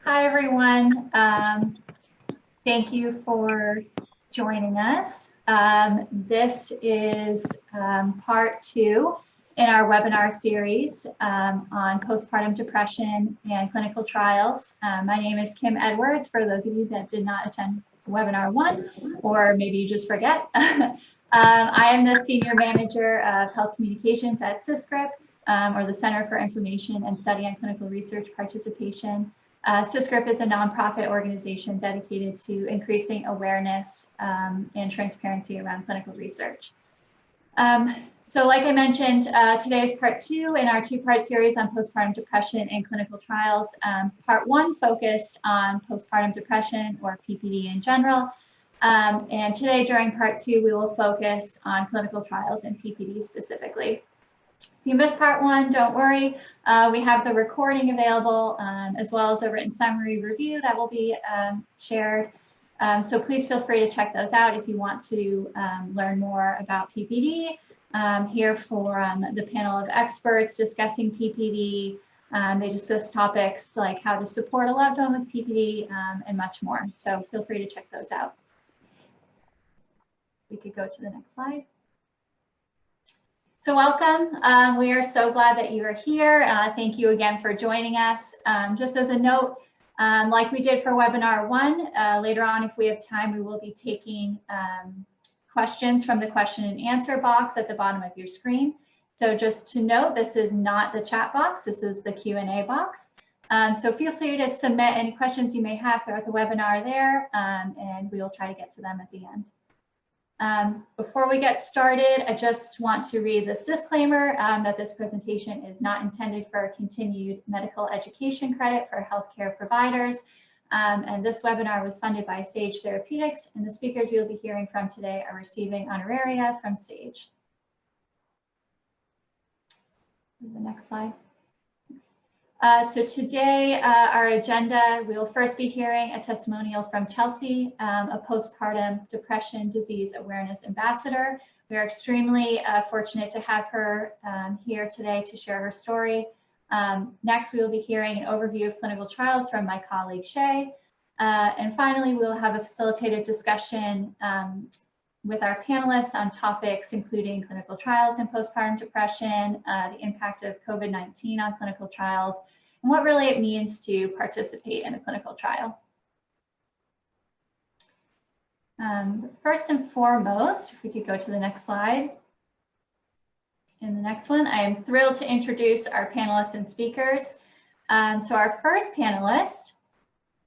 Hi, everyone. Thank you for joining us. This is part 2 in our webinar series on postpartum depression and clinical trials. My name is Kim Edwards, for those of you that did not attend webinar 1, or maybe you just forget. I am the Senior Manager of Health Communications at CISCRP, or the Center for Information and Study on Clinical Research Participation. CISCRP is a nonprofit organization dedicated to increasing awareness and transparency around clinical research. So like I mentioned, today is part 2 in our 2-part series on postpartum depression and clinical trials. Part 1 focused on postpartum depression, or PPD in general. And today during part 2, we will focus on clinical trials and PPD specifically. If you missed part 1, don't worry. We have the recording available as well as a written summary review that will be shared. So please feel free to check those out if you want to learn more about PPD. Here for the panel of experts discussing PPD. They discuss topics like how to support a loved one with PPD and much more. So feel free to check those out. We could go to the next slide. So welcome. We are so glad that you are here. Thank you again for joining us. Just as a note, like we did for webinar 1, later on, if we have time, we will be taking questions from the question and answer box at the bottom of your screen. So just to note, this is not the chat box, this is the Q&A box. So feel free to submit any questions you may have throughout the webinar there, and we will try to get to them at the end. Before we get started, I just want to read this disclaimer that this presentation is not intended for continued medical education credit for healthcare providers. And this webinar was funded by Sage Therapeutics, and the speakers you'll be hearing from today are receiving honoraria from Sage. The next slide. So today, our agenda, we will first be hearing a testimonial from Chelsea, a postpartum depression disease awareness ambassador. We are extremely fortunate to have her here today to share her story. Next, we will be hearing an overview of clinical trials from my colleague, Shay. And finally, we'll have a facilitated discussion with our panelists on topics including clinical trials in postpartum depression, the impact of COVID-19 on clinical trials, and what really it means to participate in a clinical trial. First and foremost, if we could go to the next slide. In the next one, I am thrilled to introduce our panelists and speakers. So our first panelist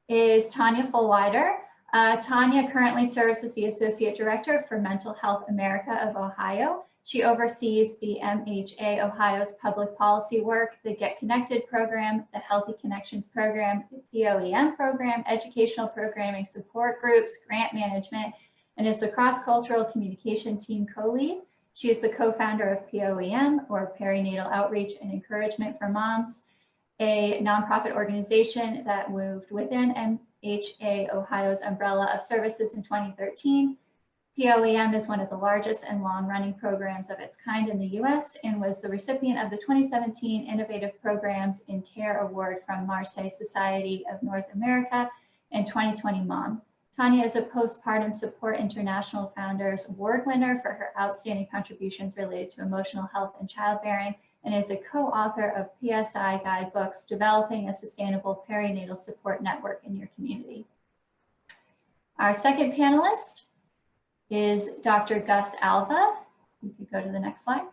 is Tanya Fullwider. Tanya currently serves as the Associate Director for Mental Health America of Ohio. She oversees the MHA Ohio's public policy work, the Get Connected program, the Healthy Connections program, the POEM program, educational programming support groups, grant management, and is the cross-cultural communication team co-lead. She is the co-founder of POEM, or Perinatal Outreach and Encouragement for Moms, a nonprofit organization that moved within MHA Ohio's umbrella of services in 2013. POEM is one of the largest and long-running programs of its kind in the U.S. and was the recipient of the 2017 Innovative Programs in Care Award from Marseille Society of North America and 2020 Mom. Tanya is a Postpartum Support International Founders Award winner for her outstanding contributions related to emotional health and childbearing, and is a co-author of PSI guidebooks, Developing a Sustainable Perinatal Support Network in Your Community. Our second panelist is Dr. Gus Alva. You could go to the next slide.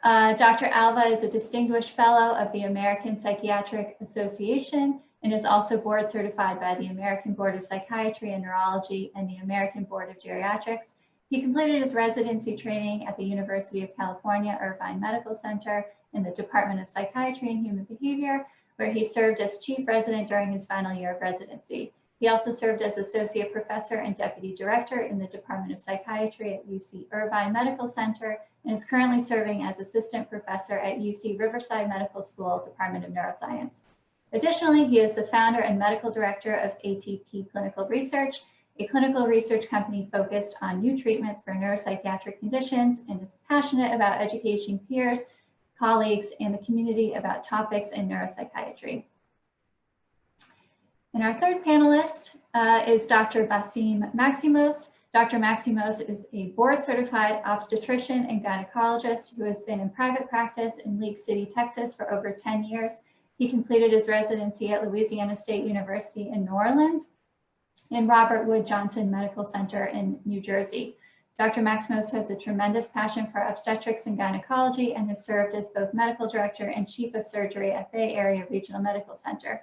Dr. Alva is a distinguished fellow of the American Psychiatric Association and is also board certified by the American Board of Psychiatry and Neurology and the American Board of Geriatrics. He completed his residency training at the University of California, Irvine Medical Center in the Department of Psychiatry and Human Behavior, where he served as chief resident during his final year of residency. He also served as associate professor and deputy director in the Department of Psychiatry at UC Irvine Medical Center and is currently serving as assistant professor at UC Riverside Medical School, Department of Neuroscience. Additionally, he is the founder and medical director of ATP Clinical Research, a clinical research company focused on new treatments for neuropsychiatric conditions, and is passionate about educating peers, colleagues, and the community about topics in neuropsychiatry. And our third panelist is Dr. Vasim Maximos. Dr. Maximos is a board-certified obstetrician and gynecologist who has been in private practice in League City, Texas for over 10 years. He completed his residency at Louisiana State University in New Orleans and Robert Wood Johnson Medical Center in New Jersey. Dr. Maximos has a tremendous passion for obstetrics and gynecology and has served as both medical director and chief of surgery at Bay Area Regional Medical Center.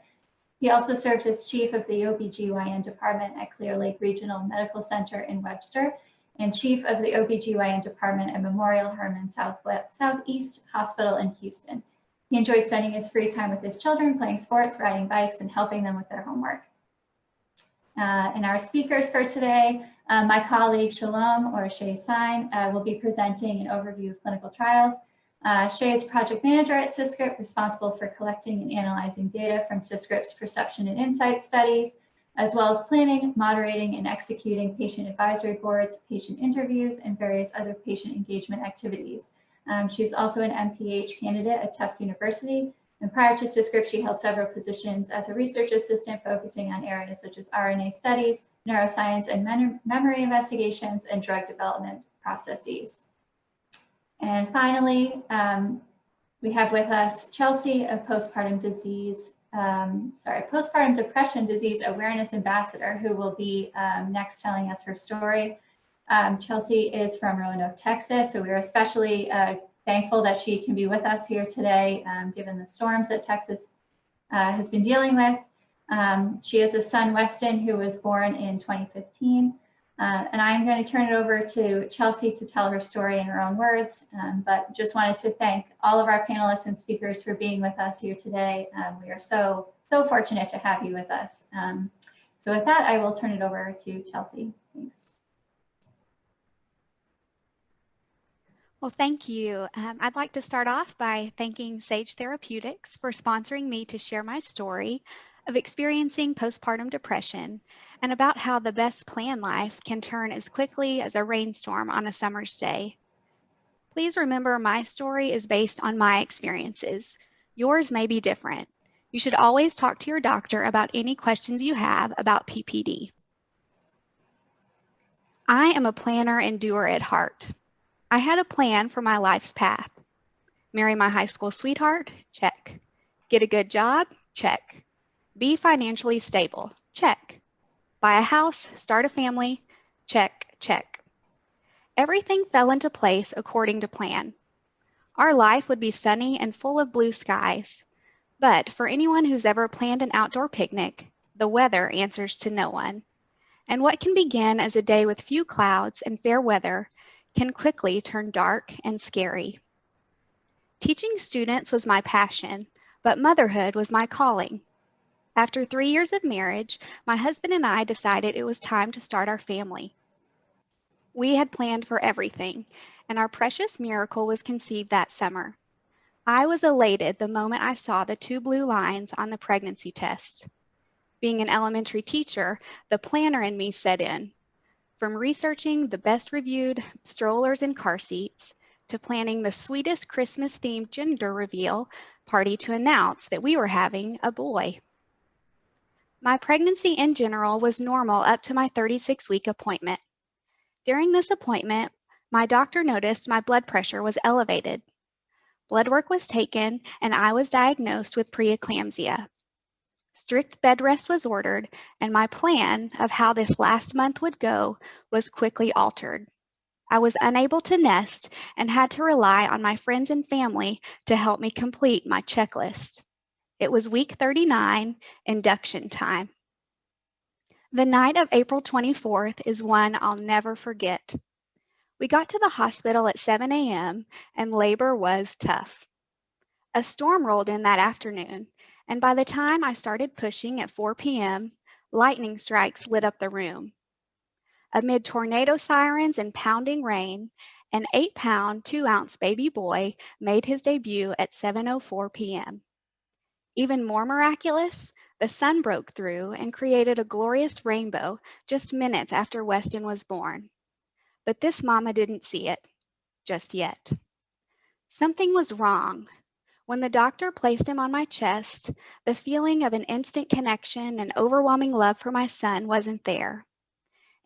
He also served as chief of the OBGYN department at Clear Lake Regional Medical Center in Webster and chief of the OBGYN department at Memorial Hermann Southeast Hospital in Houston. He enjoys spending his free time with his children, playing sports, riding bikes, and helping them with their homework. And our speakers for today, my colleague Shalom, or Shay Sign, will be presenting an overview of clinical trials. Shay is project manager at SysScript, responsible for collecting and analyzing data from SysScript's perception and insight studies, as well as planning, moderating, and executing patient advisory boards, patient interviews, and various other patient engagement activities. She's also an MPH candidate at Tufts University. And prior to SysScript, she held several positions as a research assistant focusing on areas such as RNA studies, neuroscience and memory investigations, and drug development processes. And finally, we have with us Chelsea, a postpartum depression disease awareness ambassador, who will be next telling us her story. Chelsea is from Roanoke, Texas, so we're especially thankful that she can be with us here today, given the storms that Texas has been dealing with. She has a son, Weston, who was born in 2015. And I'm going to turn it over to Chelsea to tell her story in her own words, but just wanted to thank all of our panelists and speakers for being with us here today. We are so fortunate to have you with us. So with that, I will turn it over to Chelsea. Thanks. Well, thank you. I'd like to start off by thanking Sage Therapeutics for sponsoring me to share my story of experiencing postpartum depression and about how the best planned life can turn as quickly as a rainstorm on a summer's day. Please remember, my story is based on my experiences. Yours may be different. You should always talk to your doctor about any questions you have about PPD. I am a planner and doer at heart. I had a plan for my life's path. Marry my high school sweetheart? Check. Get a good job? Check. Be financially stable? Check. Buy a house? Start a family? Check, check. Everything fell into place according to plan. Our life would be sunny and full of blue skies. But for anyone who's ever planned an outdoor picnic, the weather answers to no one. And what can begin as a day with few clouds and fair weather can quickly turn dark and scary. Teaching students was my passion, but motherhood was my calling. After 3 years of marriage, my husband and I decided it was time to start our family. We had planned for everything, and our precious miracle was conceived that summer. I was elated the moment I saw the 2 blue lines on the pregnancy test. Being an elementary teacher, the planner in me set in. From researching the best reviewed strollers and car seats, to planning the sweetest Christmas-themed gender reveal party to announce that we were having a boy. My pregnancy in general was normal up to my 36-week appointment. During this appointment, my doctor noticed my blood pressure was elevated. Blood work was taken, and I was diagnosed with preeclampsia. Strict bed rest was ordered, and my plan of how this last month would go was quickly altered. I was unable to nest and had to rely on my friends and family to help me complete my checklist. It was week 39, induction time. The night of April 24th is one I'll never forget. We got to the hospital at 7 a.m. and labor was tough. A storm rolled in that afternoon, and by the time I started pushing at 4 p.m., lightning strikes lit up the room. Amid tornado sirens and pounding rain, an 8-pound, 2-ounce baby boy made his debut at 7:04 p.m. Even more miraculous, the sun broke through and created a glorious rainbow just minutes after Weston was born. But this mama didn't see it just yet. Something was wrong. When the doctor placed him on my chest, the feeling of an instant connection and overwhelming love for my son wasn't there.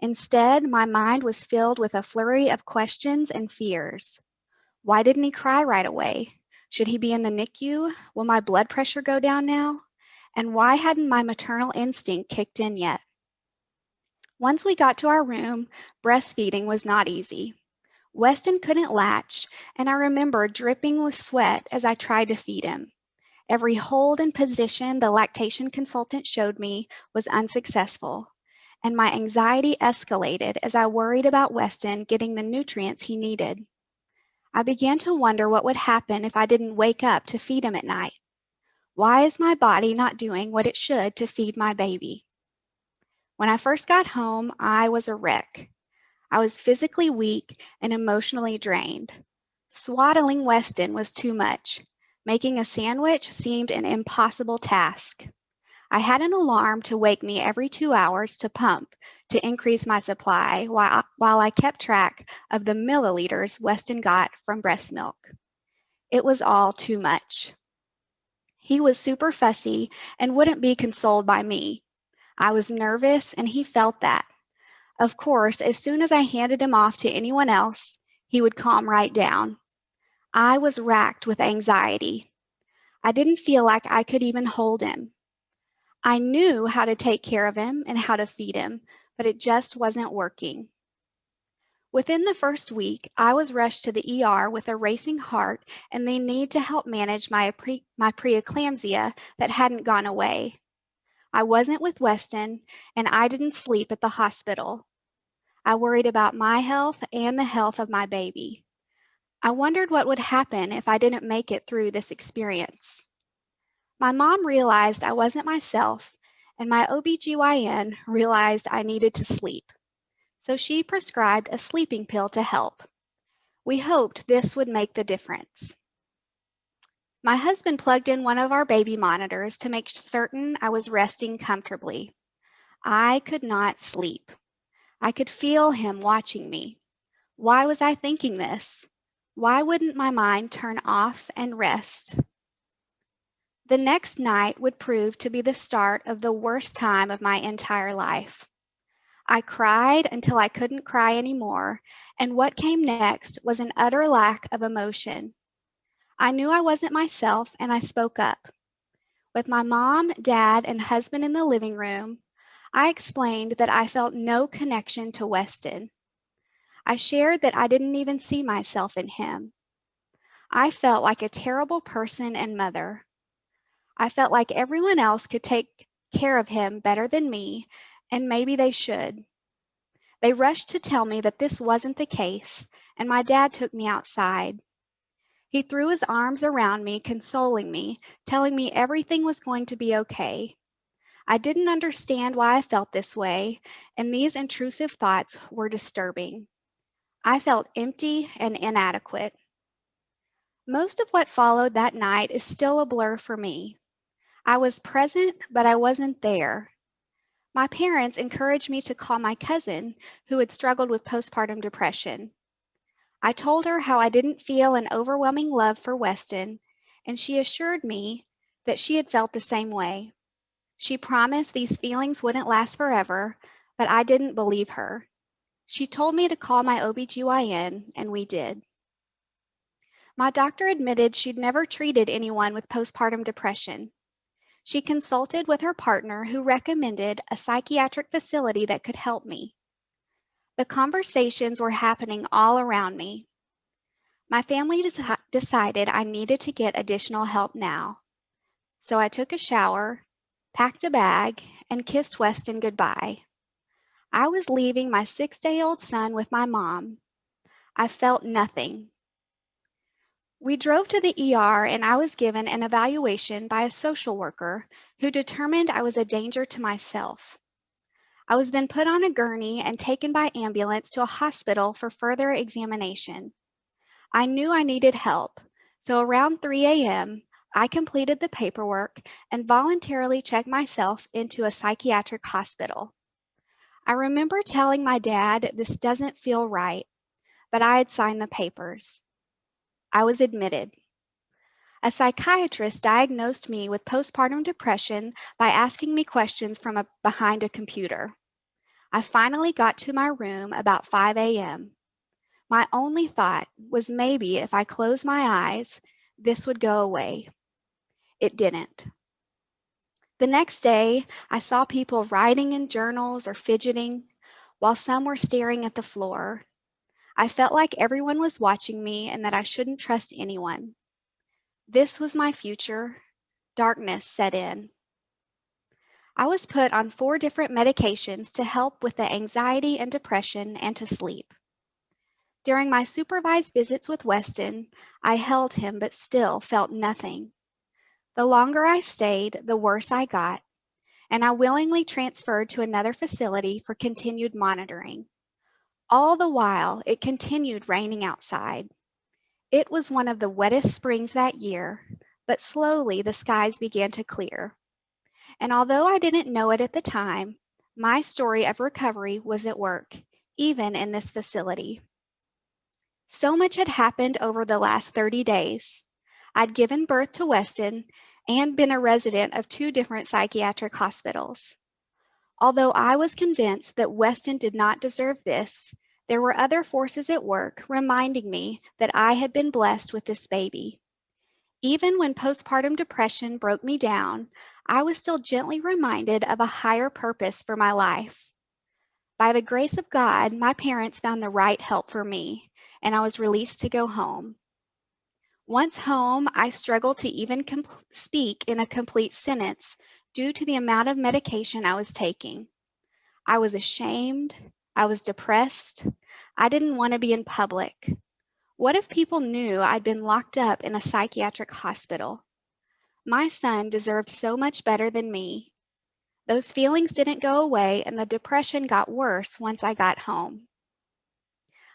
Instead, my mind was filled with a flurry of questions and fears. Why didn't he cry right away? Should he be in the NICU? Will my blood pressure go down now? And why hadn't my maternal instinct kicked in yet? Once we got to our room, breastfeeding was not easy. Weston couldn't latch, and I remember dripping with sweat as I tried to feed him. Every hold and position the lactation consultant showed me was unsuccessful, and my anxiety escalated as I worried about Weston getting the nutrients he needed. I began to wonder what would happen if I didn't wake up to feed him at night. Why is my body not doing what it should to feed my baby? When I first got home, I was a wreck. I was physically weak and emotionally drained. Swaddling Weston was too much. Making a sandwich seemed an impossible task. I had an alarm to wake me every 2 hours to pump to increase my supply while I kept track of the milliliters Weston got from breast milk. It was all too much. He was super fussy and wouldn't be consoled by me. I was nervous and he felt that. Of course, as soon as I handed him off to anyone else, he would calm right down. I was racked with anxiety. I didn't feel like I could even hold him. I knew how to take care of him and how to feed him, but it just wasn't working. Within the first week, I was rushed to the ER with a racing heart and the need to help manage my preeclampsia that hadn't gone away. I wasn't with Weston, and I didn't sleep at the hospital. I worried about my health and the health of my baby. I wondered what would happen if I didn't make it through this experience. My mom realized I wasn't myself, and my OBGYN realized I needed to sleep. So she prescribed a sleeping pill to help. We hoped this would make the difference. My husband plugged in one of our baby monitors to make certain I was resting comfortably. I could not sleep. I could feel him watching me. Why was I thinking this? Why wouldn't my mind turn off and rest? The next night would prove to be the start of the worst time of my entire life. I cried until I couldn't cry anymore, and what came next was an utter lack of emotion. I knew I wasn't myself, and I spoke up. With my mom, dad, and husband in the living room, I explained that I felt no connection to Weston. I shared that I didn't even see myself in him. I felt like a terrible person and mother. I felt like everyone else could take care of him better than me, and maybe they should. They rushed to tell me that this wasn't the case, and my dad took me outside. He threw his arms around me, consoling me, telling me everything was going to be okay. I didn't understand why I felt this way, and these intrusive thoughts were disturbing. I felt empty and inadequate. Most of what followed that night is still a blur for me. I was present, but I wasn't there. My parents encouraged me to call my cousin, who had struggled with postpartum depression. I told her how I didn't feel an overwhelming love for Weston, and she assured me that she had felt the same way. She promised these feelings wouldn't last forever, but I didn't believe her. She told me to call my OBGYN, and we did. My doctor admitted she'd never treated anyone with postpartum depression. She consulted with her partner, who recommended a psychiatric facility that could help me. The conversations were happening all around me. My family decided I needed to get additional help now. So I took a shower, packed a bag, and kissed Weston goodbye. I was leaving my 6-day-old son with my mom. I felt nothing. We drove to the ER, and I was given an evaluation by a social worker who determined I was a danger to myself. I was then put on a gurney and taken by ambulance to a hospital for further examination. I knew I needed help, so around 3 a.m., I completed the paperwork and voluntarily checked myself into a psychiatric hospital. I remember telling my dad this doesn't feel right, but I had signed the papers. I was admitted. A psychiatrist diagnosed me with postpartum depression by asking me questions from behind a computer. I finally got to my room about 5 a.m. My only thought was maybe if I closed my eyes, this would go away. It didn't. The next day, I saw people writing in journals or fidgeting, while some were staring at the floor. I felt like everyone was watching me and that I shouldn't trust anyone. This was my future. Darkness set in. I was put on 4 different medications to help with the anxiety and depression and to sleep. During my supervised visits with Weston, I held him but still felt nothing. The longer I stayed, the worse I got, and I willingly transferred to another facility for continued monitoring. All the while, it continued raining outside. It was one of the wettest springs that year, but slowly the skies began to clear. And although I didn't know it at the time, my story of recovery was at work, even in this facility. So much had happened over the last 30 days. I'd given birth to Weston and been a resident of 2 different psychiatric hospitals. Although I was convinced that Weston did not deserve this, there were other forces at work reminding me that I had been blessed with this baby. Even when postpartum depression broke me down, I was still gently reminded of a higher purpose for my life. By the grace of God, my parents found the right help for me, and I was released to go home. Once home, I struggled to even speak in a complete sentence due to the amount of medication I was taking. I was ashamed. I was depressed. I didn't want to be in public. What if people knew I'd been locked up in a psychiatric hospital? My son deserved so much better than me. Those feelings didn't go away, and the depression got worse once I got home.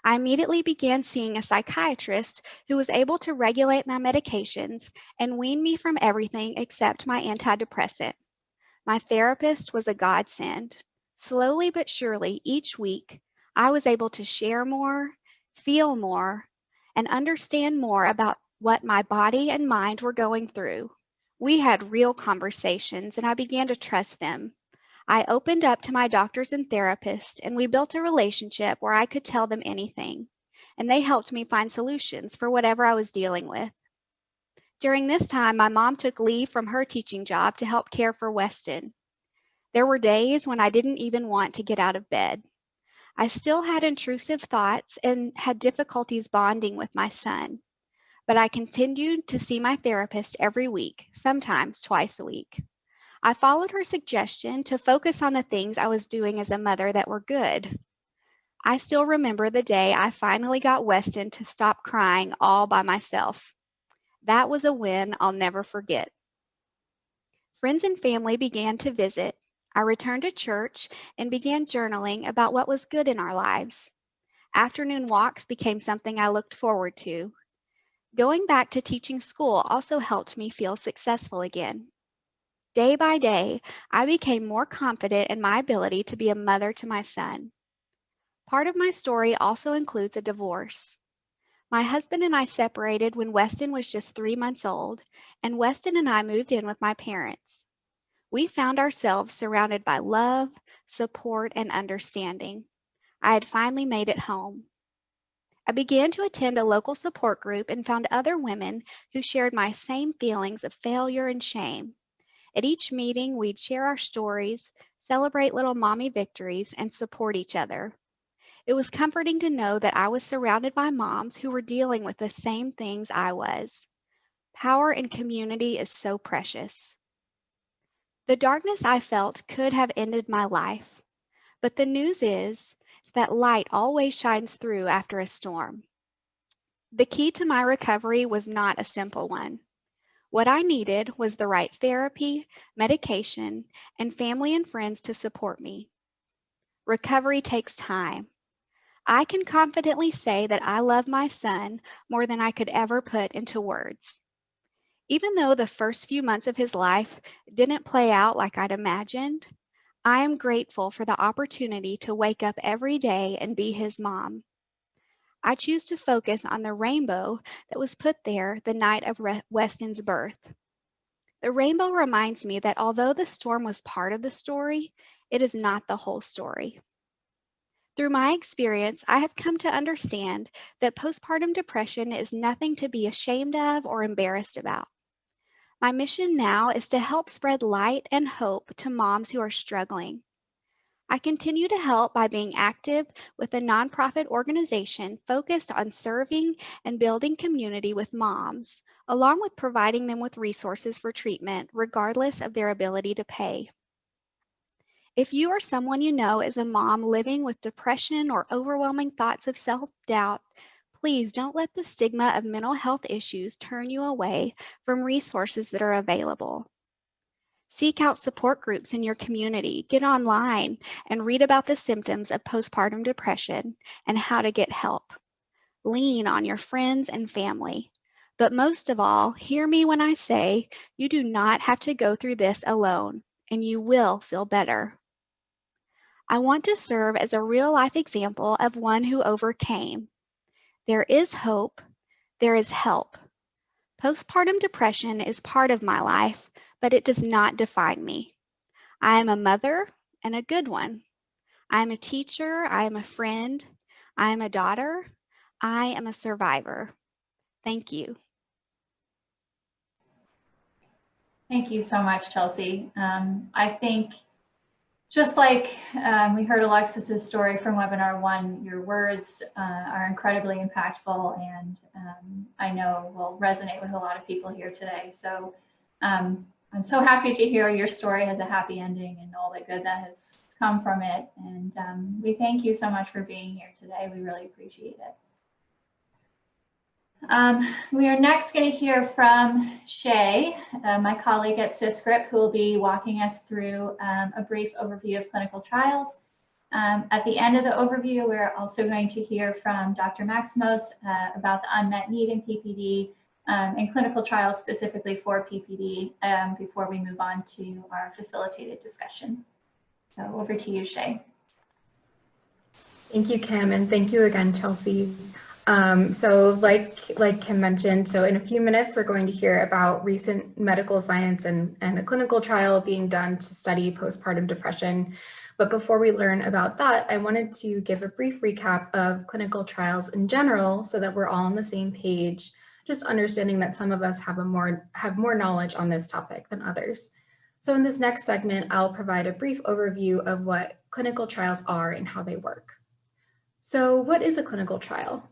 I immediately began seeing a psychiatrist who was able to regulate my medications and wean me from everything except my antidepressant. My therapist was a godsend. Slowly but surely, each week, I was able to share more, feel more, and understand more about what my body and mind were going through. We had real conversations, and I began to trust them. I opened up to my doctors and therapists, and we built a relationship where I could tell them anything, and they helped me find solutions for whatever I was dealing with. During this time, my mom took leave from her teaching job to help care for Weston. There were days when I didn't even want to get out of bed. I still had intrusive thoughts and had difficulties bonding with my son, but I continued to see my therapist every week, sometimes twice a week. I followed her suggestion to focus on the things I was doing as a mother that were good. I still remember the day I finally got Weston to stop crying all by myself. That was a win I'll never forget. Friends and family began to visit. I returned to church and began journaling about what was good in our lives. Afternoon walks became something I looked forward to. Going back to teaching school also helped me feel successful again. Day by day, I became more confident in my ability to be a mother to my son. Part of my story also includes a divorce. My husband and I separated when Weston was just 3 months old, and Weston and I moved in with my parents. We found ourselves surrounded by love, support, and understanding. I had finally made it home. I began to attend a local support group and found other women who shared my same feelings of failure and shame. At each meeting, we'd share our stories, celebrate little mommy victories, and support each other. It was comforting to know that I was surrounded by moms who were dealing with the same things I was. Power in community is so precious. The darkness I felt could have ended my life, but the news is that light always shines through after a storm. The key to my recovery was not a simple one. What I needed was the right therapy, medication, and family and friends to support me. Recovery takes time. I can confidently say that I love my son more than I could ever put into words. Even though the first few months of his life didn't play out like I'd imagined, I am grateful for the opportunity to wake up every day and be his mom. I choose to focus on the rainbow that was put there the night of Weston's birth. The rainbow reminds me that although the storm was part of the story, it is not the whole story. Through my experience, I have come to understand that postpartum depression is nothing to be ashamed of or embarrassed about. My mission now is to help spread light and hope to moms who are struggling. I continue to help by being active with a nonprofit organization focused on serving and building community with moms, along with providing them with resources for treatment, regardless of their ability to pay. If you or someone you know is a mom living with depression or overwhelming thoughts of self-doubt, please don't let the stigma of mental health issues turn you away from resources that are available. Seek out support groups in your community, get online, and read about the symptoms of postpartum depression and how to get help. Lean on your friends and family. But most of all, hear me when I say you do not have to go through this alone, and you will feel better. I want to serve as a real-life example of one who overcame. There is hope. There is help. Postpartum depression is part of my life, but it does not define me. I am a mother and a good one. I am a teacher. I am a friend. I am a daughter. I am a survivor. Thank you. Thank you so much, Chelsea. I think just like we heard Alexis's story from webinar 1, your words are incredibly impactful and I know will resonate with a lot of people here today. So I'm so happy to hear your story has a happy ending and all the good that has come from it. And we thank you so much for being here today. We really appreciate it. We are next going to hear from Shay, my colleague at SysGrip, who will be walking us through a brief overview of clinical trials. At the end of the overview, we're also going to hear from Dr. Maximos about the unmet need in PPD and clinical trials specifically for PPD before we move on to our facilitated discussion. So over to you, Shay. Thank you, Kim, and thank you again, Chelsea. So like Kim mentioned, so in a few minutes, we're going to hear about recent medical science and a clinical trial being done to study postpartum depression. But before we learn about that, I wanted to give a brief recap of clinical trials in general so that we're all on the same page, just understanding that some of us have more knowledge on this topic than others. So in this next segment, I'll provide a brief overview of what clinical trials are and how they work. So what is a clinical trial?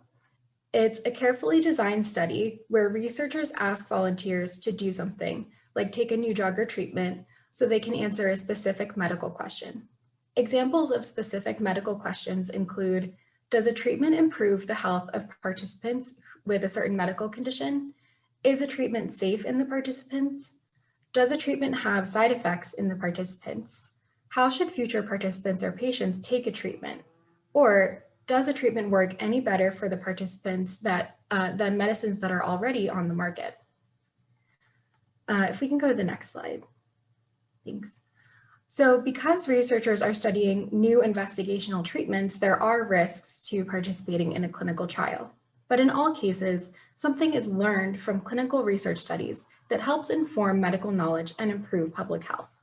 It's a carefully designed study where researchers ask volunteers to do something, like take a new drug or treatment, so they can answer a specific medical question. Examples of specific medical questions include, does a treatment improve the health of participants with a certain medical condition? Is a treatment safe in the participants? Does a treatment have side effects in the participants? How should future participants or patients take a treatment? Or does a treatment work any better for the participants than medicines that are already on the market? If we can go to the next slide. Thanks. So because researchers are studying new investigational treatments, there are risks to participating in a clinical trial. But in all cases, something is learned from clinical research studies that helps inform medical knowledge and improve public health.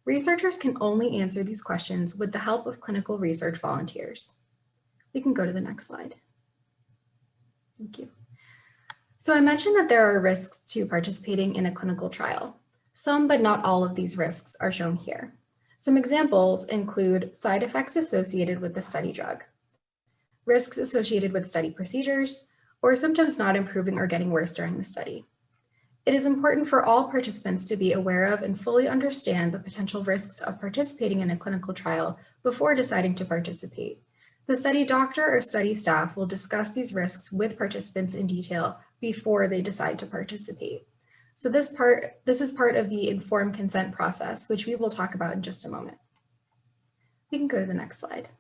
Researchers can only answer these questions with the help of clinical research volunteers. We can go to the next slide. Thank you. So I mentioned that there are risks to participating in a clinical trial. Some, but not all of these risks are shown here. Some examples include side effects associated with the study drug, risks associated with study procedures, or symptoms not improving or getting worse during the study. It is important for all participants to be aware of and fully understand the potential risks of participating in a clinical trial before deciding to participate. The study doctor or study staff will discuss these risks with participants in detail before they decide to participate. So this is part of the informed consent process, which we will talk about in just a moment. We can go to the next slide.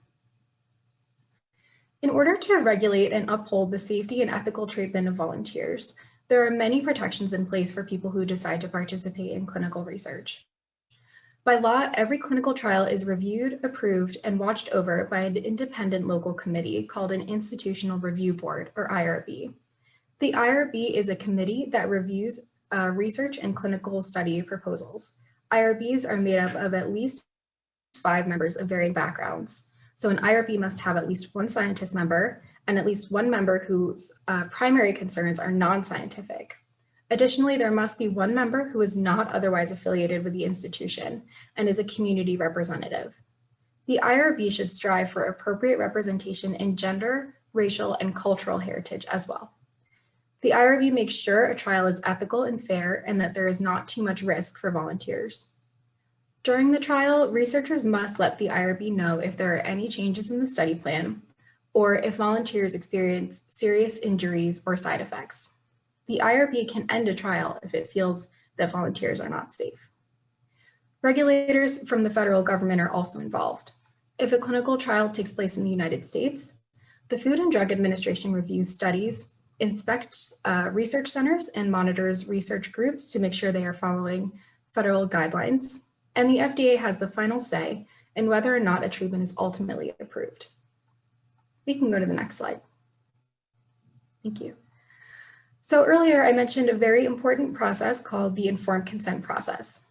In order to regulate and uphold the safety and ethical treatment of volunteers, there are many protections in place for people who decide to participate in clinical research. By law, every clinical trial is reviewed, approved, and watched over by an independent local committee called an Institutional Review Board, or IRB. The IRB is a committee that reviews research and clinical study proposals. IRBs are made up of at least 5 members of varying backgrounds. So an IRB must have at least 1 scientist member and at least 1 member whose primary concerns are non-scientific. Additionally, there must be 1 member who is not otherwise affiliated with the institution and is a community representative. The IRB should strive for appropriate representation in gender, racial, and cultural heritage as well. The IRB makes sure a trial is ethical and fair and that there is not too much risk for volunteers. During the trial, researchers must let the IRB know if there are any changes in the study plan or if volunteers experience serious injuries or side effects. The IRB can end a trial if it feels that volunteers are not safe. Regulators from the federal government are also involved. If a clinical trial takes place in the United States, the Food and Drug Administration reviews studies, inspects research centers, and monitors research groups to make sure they are following federal guidelines. And the FDA has the final say in whether or not a treatment is ultimately approved. We can go to the next slide. Thank you. So earlier I mentioned a very important process called the informed consent process.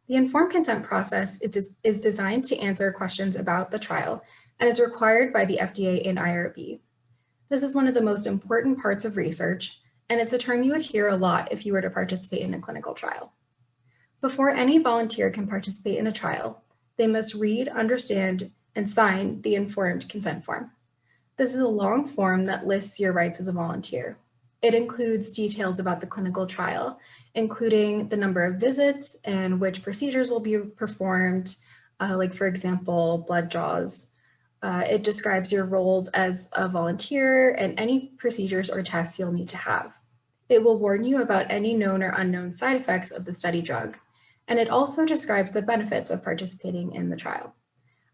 The informed consent process is designed to answer questions about the trial and is required by the FDA and IRB. This is one of the most important parts of research, and it's a term you would hear a lot if you were to participate in a clinical trial. Before any volunteer can participate in a trial, they must read, understand, and sign the informed consent form. This is a long form that lists your rights as a volunteer. It includes details about the clinical trial, including the number of visits and which procedures will be performed, like for example, blood draws. It describes your roles as a volunteer and any procedures or tests you'll need to have. It will warn you about any known or unknown side effects of the study drug, and it also describes the benefits of participating in the trial.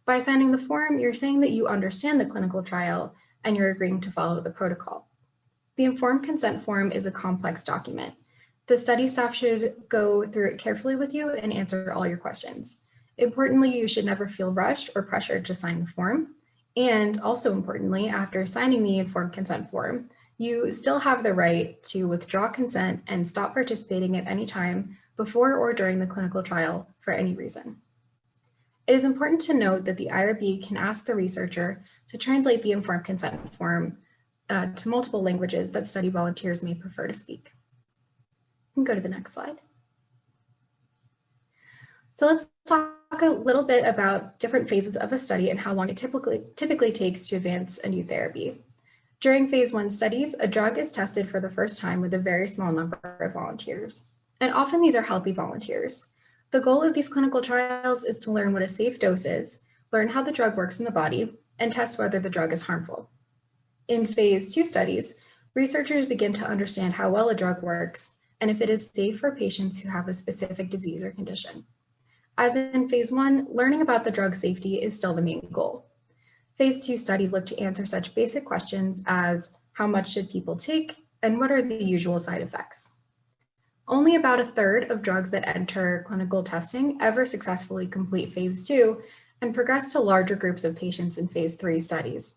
By signing the form, you're saying that you understand the clinical trial and you're agreeing to follow the protocol. The informed consent form is a complex document. The study staff should go through it carefully with you and answer all your questions. Importantly, you should never feel rushed or pressured to sign the form. And also importantly, after signing the informed consent form, you still have the right to withdraw consent and stop participating at any time before or during the clinical trial for any reason. It is important to note that the IRB can ask the researcher to translate the informed consent form to multiple languages that study volunteers may prefer to speak. You can go to the next slide. So let's talk a little bit about different phases of a study and how long it typically takes to advance a new therapy. During phase 1 studies, a drug is tested for the first time with a very small number of volunteers. And often these are healthy volunteers. The goal of these clinical trials is to learn what a safe dose is, learn how the drug works in the body, and test whether the drug is harmful. In phase 2 studies, researchers begin to understand how well a drug works and if it is safe for patients who have a specific disease or condition. As in phase 1, learning about the drug safety is still the main goal. Phase 2 studies look to answer such basic questions as how much should people take and what are the usual side effects. Only about 1/3 of drugs that enter clinical testing ever successfully complete phase 2 and progress to larger groups of patients in phase 3 studies.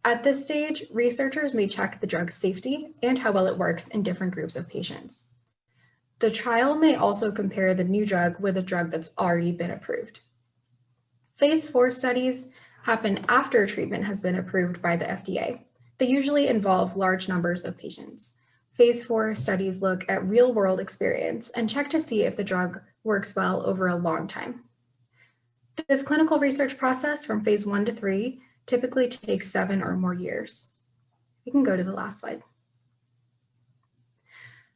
At this stage, researchers may check the drug's safety and how well it works in different groups of patients. The trial may also compare the new drug with a drug that's already been approved. Phase 4 studies happen after a treatment has been approved by the FDA. They usually involve large numbers of patients. Phase 4 studies look at real-world experience and check to see if the drug works well over a long time. This clinical research process from phase 1 to 3 typically takes 7 or more years. We can go to the last slide.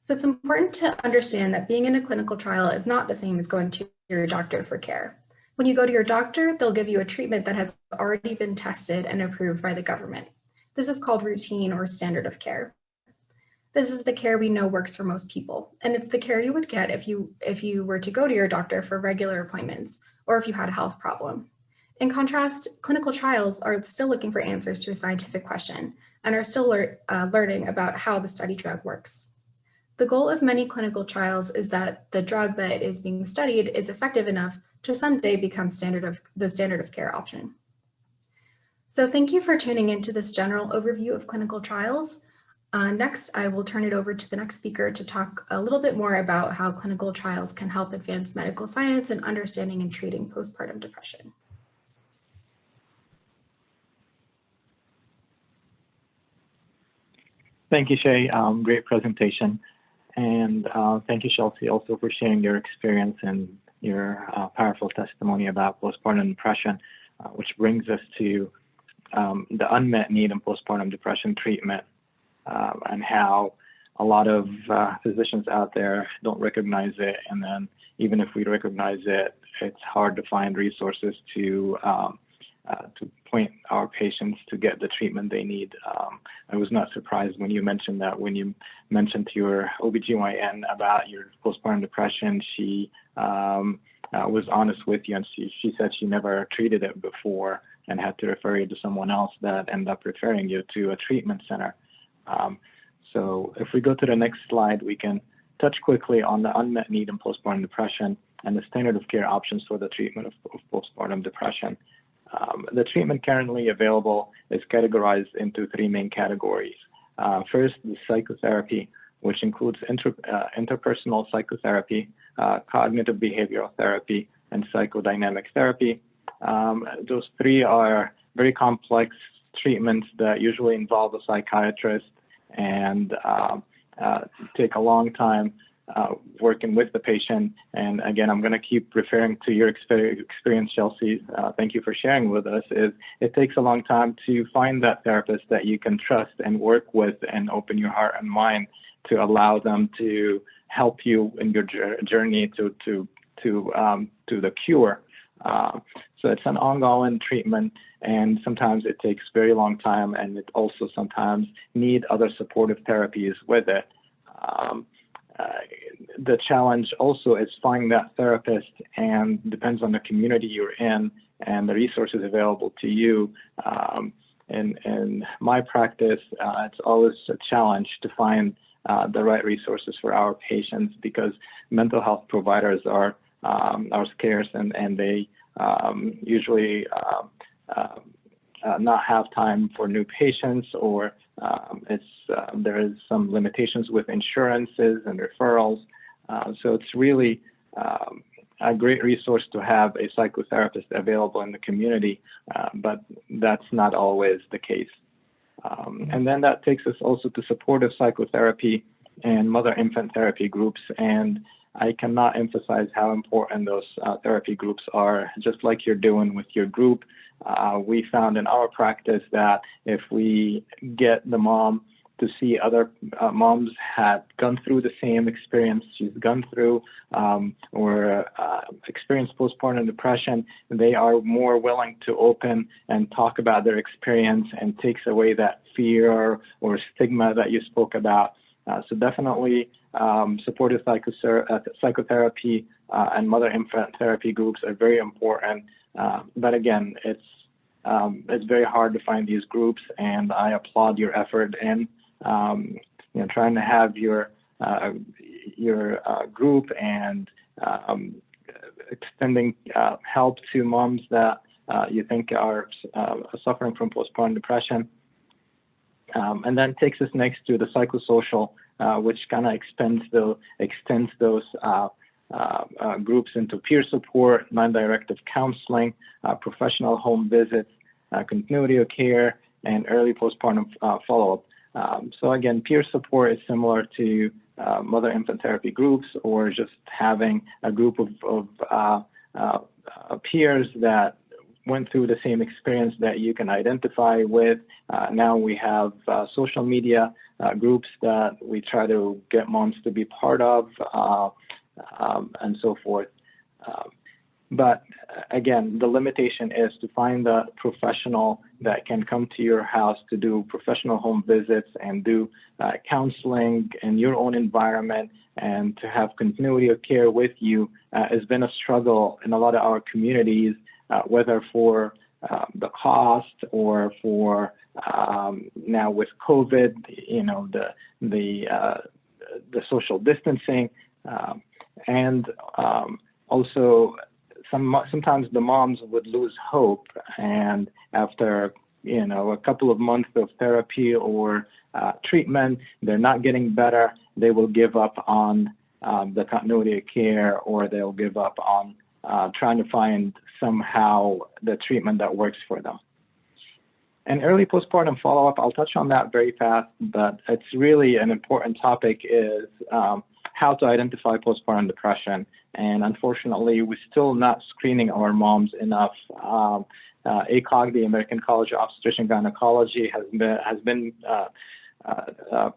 So it's important to understand that being in a clinical trial is not the same as going to your doctor for care. When you go to your doctor, they'll give you a treatment that has already been tested and approved by the government. This is called routine or standard of care. This is the care we know works for most people, and it's the care you would get if you were to go to your doctor for regular appointments or if you had a health problem. In contrast, clinical trials are still looking for answers to a scientific question and are still learning about how the study drug works. The goal of many clinical trials is that the drug that is being studied is effective enough to someday become the standard of care option. So thank you for tuning into this general overview of clinical trials. Next, I will turn it over to the next speaker to talk a little bit more about how clinical trials can help advance medical science and understanding and treating postpartum depression. Thank you, Shay. Great presentation. And thank you, Chelsea, also for sharing your experience and your powerful testimony about postpartum depression, which brings us to the unmet need in postpartum depression treatment and how a lot of physicians out there don't recognize it. And then even if we recognize it, it's hard to find resources to point our patients to get the treatment they need. I was not surprised when you mentioned that, when you mentioned to your OBGYN about your postpartum depression. She was honest with you, and she said she never treated it before and had to refer you to someone else that ended up referring you to a treatment center. So if we go to the next slide, we can touch quickly on the unmet need in postpartum depression and the standard of care options for the treatment of postpartum depression. The treatment currently available is categorized into three main categories. First, the psychotherapy, which includes interpersonal psychotherapy, cognitive behavioral therapy, and psychodynamic therapy. Those three are very complex treatments that usually involve a psychiatrist and take a long time working with the patient. And again, I'm going to keep referring to your experience, Chelsea. Thank you for sharing with us. It takes a long time to find that therapist that you can trust and work with and open your heart and mind to allow them to help you in your journey to the cure. So it's an ongoing treatment, and sometimes it takes very long time, and it also sometimes need other supportive therapies with it. The challenge also is finding that therapist, and depends on the community you're in and the resources available to you. In my practice, it's always a challenge to find the right resources for our patients, because mental health providers are scarce, and they usually not have time for new patients, or there is some limitations with insurances and referrals. So it's really a great resource to have a psychotherapist available in the community, but that's not always the case. And then that takes us also to supportive psychotherapy and mother-infant therapy groups. And I cannot emphasize how important those therapy groups are. Just like you're doing with your group, we found in our practice that if we get the mom to see other moms had gone through the same experience she's gone through, or experienced postpartum depression, they are more willing to open and talk about their experience, and takes away that fear or stigma that you spoke about. So definitely supportive psychotherapy and mother-infant therapy groups are very important. But again, it's very hard to find these groups, and I applaud your effort in trying to have your group and extending help to moms that you think are suffering from postpartum depression. And then takes us next to the psychosocial, which kind of extends those groups into peer support, non-directive counseling, professional home visits, continuity of care, and early postpartum follow-up. So again, peer support is similar to mother-infant therapy groups, or just having a group of peers that went through the same experience that you can identify with. Now we have social media groups that we try to get moms to be part of, and so forth. But again, the limitation is to find the professional that can come to your house to do professional home visits and do counseling in your own environment, and to have continuity of care with you has been a struggle in a lot of our communities, whether for the cost or for now with COVID, the social distancing, and also sometimes the moms would lose hope, and after a couple of months of therapy or treatment, they're not getting better, they will give up on the continuity of care, or they'll give up on trying to find somehow the treatment that works for them. And early postpartum follow-up, I'll touch on that very fast, but it's really an important topic, is how to identify postpartum depression. And unfortunately, we're still not screening our moms enough. ACOG, the American College of Obstetrician and Gynecology, has been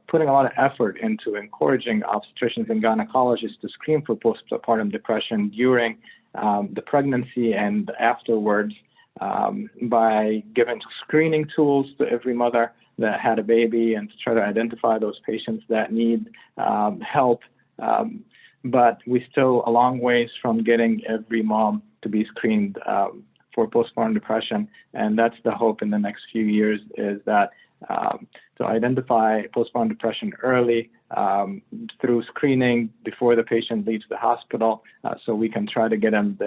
putting a lot of effort into encouraging obstetricians and gynecologists to screen for postpartum depression during the pregnancy and afterwards, by giving screening tools to every mother that had a baby, and to try to identify those patients that need help. But we're still a long ways from getting every mom to be screened for postpartum depression. And that's the hope in the next few years, is that to identify postpartum depression early through screening before the patient leaves the hospital, so we can try to get them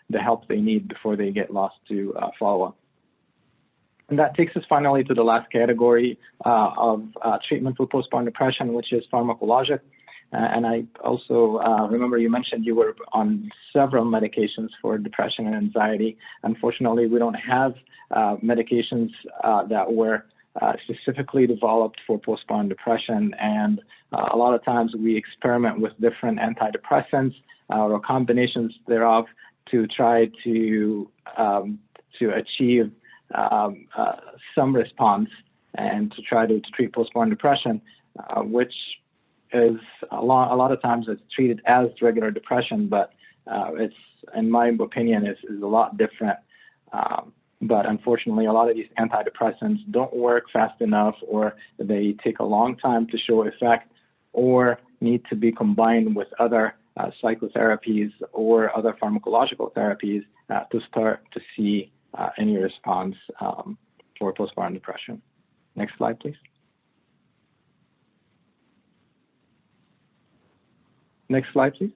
the help they need before they get lost to follow-up. And that takes us finally to the last category of treatment for postpartum depression, which is pharmacologic. And I also remember you mentioned you were on several medications for depression and anxiety. Unfortunately, we don't have medications that were specifically developed for postpartum depression, and a lot of times we experiment with different antidepressants or combinations thereof to try to achieve some response and to try to treat postpartum depression, which is a lot of times it's treated as regular depression, but it's, in my opinion, is a lot different. But unfortunately, a lot of these antidepressants don't work fast enough, or they take a long time to show effect, or need to be combined with other psychotherapies or other pharmacological therapies to start to see any response for postpartum depression. Next slide, please. Next slide, please.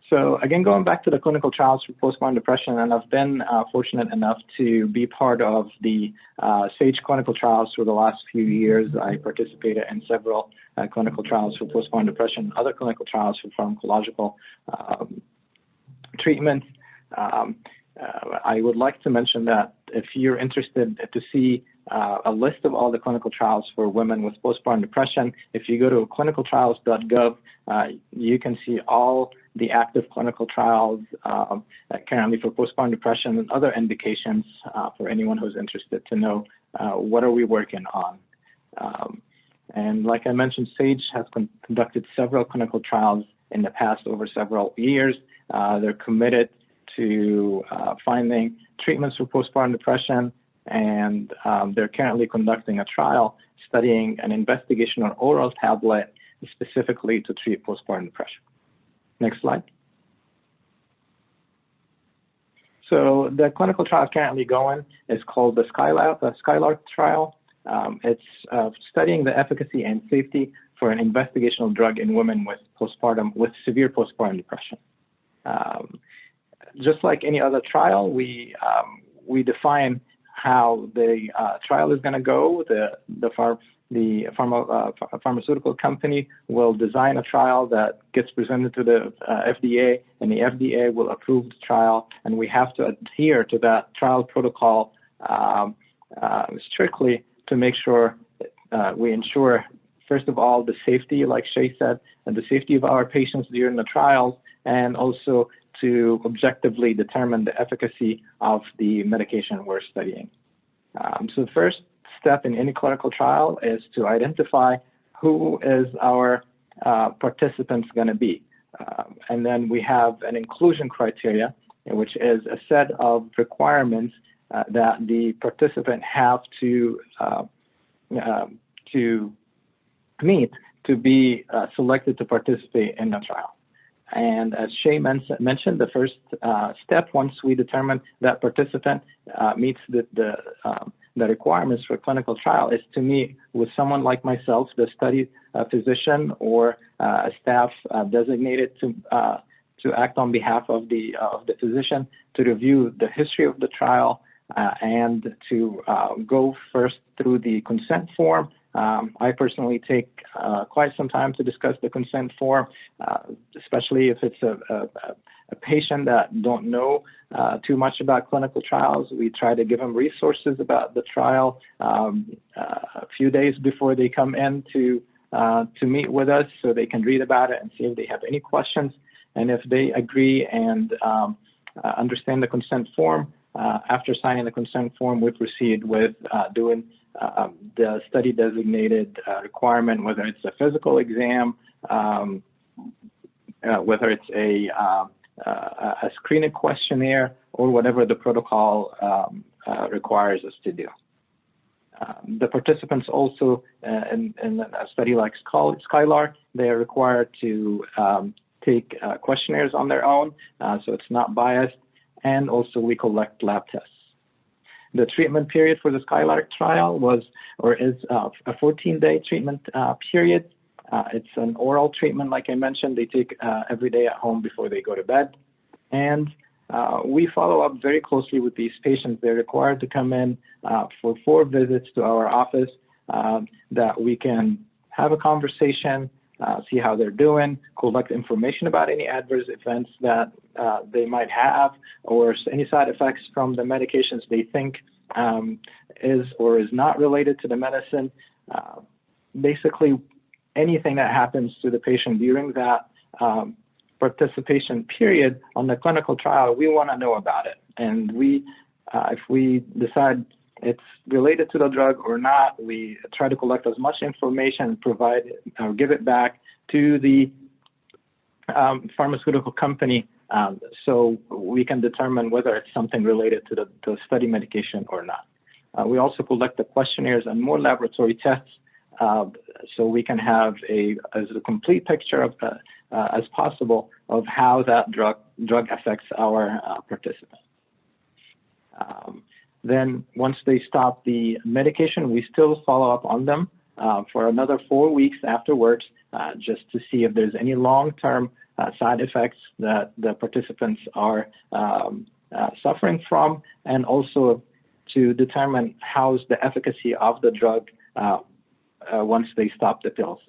So again, going back to the clinical trials for postpartum depression, and I've been fortunate enough to be part of the SAGE clinical trials for the last few years. I participated in several clinical trials for postpartum depression, other clinical trials for pharmacological treatment. I would like to mention that if you're interested to see a list of all the clinical trials for women with postpartum depression, if you go to clinicaltrials.gov, you can see all the active clinical trials currently for postpartum depression and other indications for anyone who's interested to know what are we working on. And like I mentioned, SAGE has conducted several clinical trials in the past over several years. They're committed to finding treatments for postpartum depression, and they're currently conducting a trial studying an investigational oral tablet specifically to treat postpartum depression. Next slide. So the clinical trial currently going is called the Skylab, the Skylark trial. It's studying the efficacy and safety for an investigational drug in women with severe postpartum depression. Just like any other trial, we define how the trial is going to go. The pharmaceutical company will design a trial that gets presented to the FDA, and the FDA will approve the trial, and we have to adhere to that trial protocol strictly to make sure we ensure, first of all, the safety, like Shay said, and the safety of our patients during the trials, and also to objectively determine the efficacy of the medication we're studying. So the first step in any clinical trial is to identify who is our participants going to be. And then we have an inclusion criteria, which is a set of requirements that the participant have to meet to be selected to participate in the trial. And as Shay mentioned, the first step, once we determine that participant meets the requirements for clinical trial, is to meet with someone like myself, the study physician, or a staff designated to act on behalf of the physician to review the history of the trial and to go first through the consent form. I personally take quite some time to discuss the consent form, especially if it's a patient that don't know too much about clinical trials. We try to give them resources about the trial a few days before they come in to meet with us so they can read about it and see if they have any questions. And if they agree and understand the consent form, after signing the consent form, we proceed with doing the study designated requirement, whether it's a physical exam, whether it's a screening questionnaire, or whatever the protocol requires us to do. The participants also, in a study like Skylark, they are required to take questionnaires on their own, so it's not biased, and also we collect lab tests. The treatment period for the Skylark trial is a 14-day treatment period. It's an oral treatment, like I mentioned, they take every day at home before they go to bed. And we follow up very closely with these patients. They're required to come in for 4 visits to our office that we can have a conversation, see how they're doing, collect information about any adverse events that they might have, or any side effects from the medications they think is or is not related to the medicine. Basically, anything that happens to the patient during that participation period on the clinical trial, we want to know about it. And if we decide it's related to the drug or not, we try to collect as much information, provide or give it back to the pharmaceutical company so we can determine whether it's something related to the study medication or not. We also collect the questionnaires and more laboratory tests so we can have as complete picture of as possible of how that drug affects our participants. Then once they stop the medication, we still follow up on them for another 4 weeks afterwards, just to see if there's any long-term side effects that the participants are suffering from, and also to determine how's the efficacy of the drug once they stop the pills.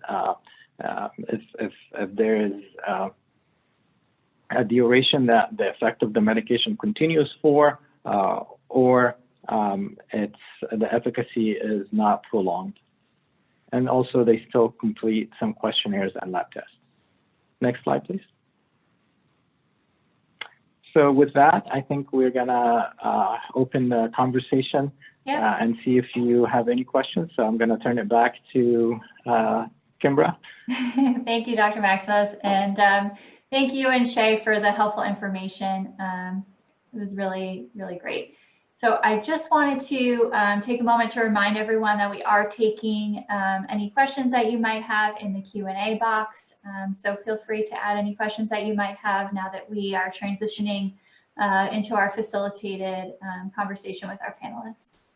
If there is a duration that the effect of the medication continues for, or the efficacy is not prolonged. And also they still complete some questionnaires and lab tests. Next slide, please. So with that, I think we're gonna open the conversation and see if you have any questions. So I'm gonna turn it back to Kimbra. Thank you, Dr. Maximos, and thank you and Shay for the helpful information. It was really, really great. So I just wanted to take a moment to remind everyone that we are taking any questions that you might have in the Q&A box. So feel free to add any questions that you might have now that we are transitioning into our facilitated conversation with our panelists.